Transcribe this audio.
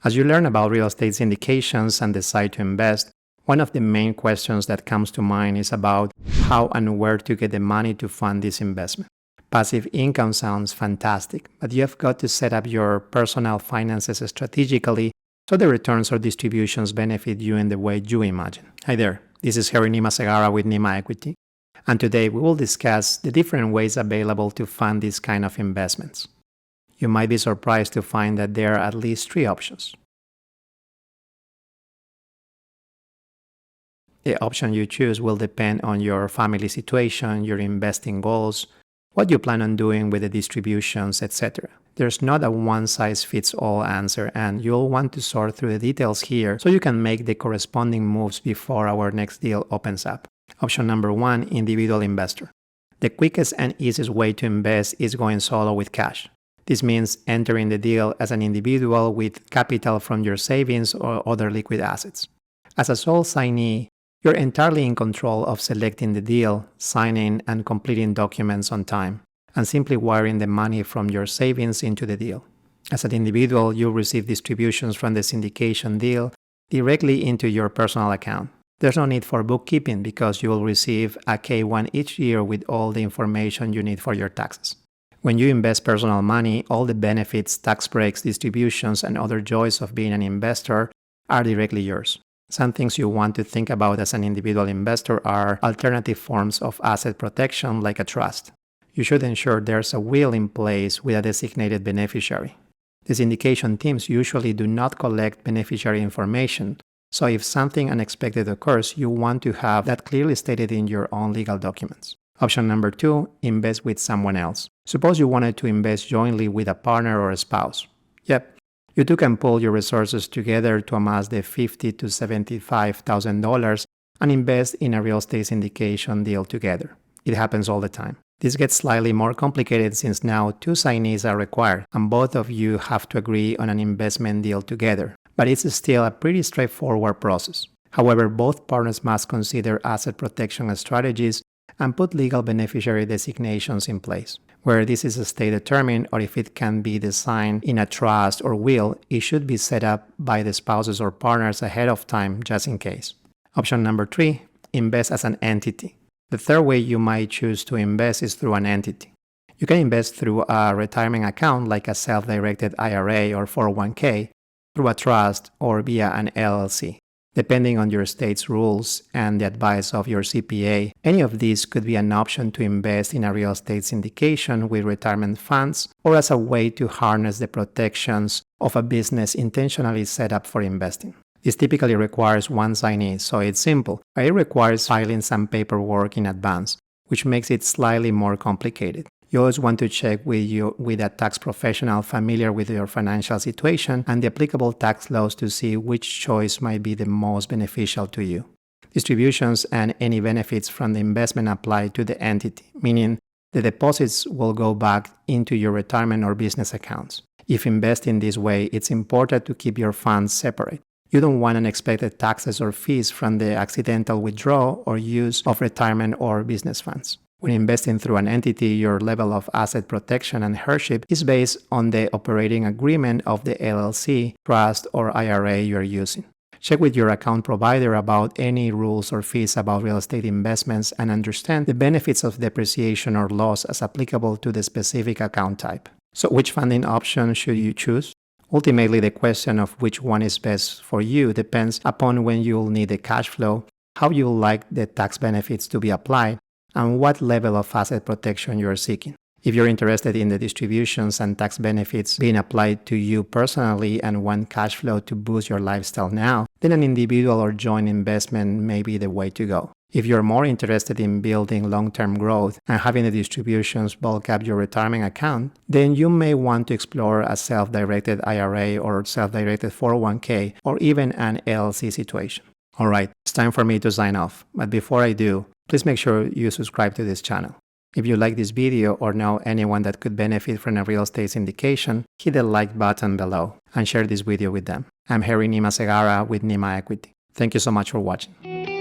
As you learn about real estate syndications and decide to invest, one of the main questions that comes to mind is about how and where to get the money to fund this investment. Passive income sounds fantastic, but you have got to set up your personal finances strategically so the returns or distributions benefit you in the way you imagine. Hi there, this is Harry Nima Segara with Nima Equity, and today we will discuss the different ways available to fund these kind of investments. You might be surprised to find that there are at least 3 options. The option you choose will depend on your family situation, your investing goals, what you plan on doing with the distributions, etc. There's not a one-size-fits-all answer, and you'll want to sort through the details here so you can make the corresponding moves before our next deal opens up. Option number 1, individual investor. The quickest and easiest way to invest is going solo with cash. This means entering the deal as an individual with capital from your savings or other liquid assets. As a sole signee, you're entirely in control of selecting the deal, signing and completing documents on time, and simply wiring the money from your savings into the deal. As an individual, you'll receive distributions from the syndication deal directly into your personal account. There's no need for bookkeeping because you will receive a K-1 each year with all the information you need for your taxes. When you invest personal money, all the benefits, tax breaks, distributions, and other joys of being an investor are directly yours. Some things you want to think about as an individual investor are alternative forms of asset protection like a trust. You should ensure there's a will in place with a designated beneficiary. The syndication teams usually do not collect beneficiary information, so if something unexpected occurs, you want to have that clearly stated in your own legal documents. Option number 2, invest with someone else. Suppose you wanted to invest jointly with a partner or a spouse. Yep. You two can pull your resources together to amass the $50,000 to $75,000 and invest in a real estate syndication deal together. It happens all the time. This gets slightly more complicated since now 2 signees are required and both of you have to agree on an investment deal together, but it's still a pretty straightforward process. However, both partners must consider asset protection strategies and put legal beneficiary designations in place. Where this is state determined or if it can be designed in a trust or will, it should be set up by the spouses or partners ahead of time just in case. Option number 3, invest as an entity. The third way you might choose to invest is through an entity. You can invest through a retirement account like a self-directed IRA or 401k, through a trust, or via an LLC. Depending on your state's rules and the advice of your CPA, any of these could be an option to invest in a real estate syndication with retirement funds or as a way to harness the protections of a business intentionally set up for investing. This typically requires one signee, so it's simple, but it requires filing some paperwork in advance, which makes it slightly more complicated. You always want to check with a tax professional familiar with your financial situation and the applicable tax laws to see which choice might be the most beneficial to you. Distributions and any benefits from the investment apply to the entity, meaning the deposits will go back into your retirement or business accounts. If investing this way, it's important to keep your funds separate. You don't want unexpected taxes or fees from the accidental withdrawal or use of retirement or business funds. When investing through an entity, your level of asset protection and hardship is based on the operating agreement of the LLC, trust, or IRA you're using. Check with your account provider about any rules or fees about real estate investments and understand the benefits of depreciation or loss as applicable to the specific account type. So which funding option should you choose? Ultimately, the question of which one is best for you depends upon when you'll need the cash flow, how you'll like the tax benefits to be applied, and what level of asset protection you are seeking. If you're interested in the distributions and tax benefits being applied to you personally and want cash flow to boost your lifestyle now, then an individual or joint investment may be the way to go. If you're more interested in building long-term growth and having the distributions bulk up your retirement account, then you may want to explore a self-directed IRA or self-directed 401k or even an LLC situation. Alright, it's time for me to sign off, but before I do, please make sure you subscribe to this channel. If you like this video or know anyone that could benefit from a real estate syndication, hit the like button below and share this video with them. I'm Harry Nima Segara with Nima Equity. Thank you so much for watching.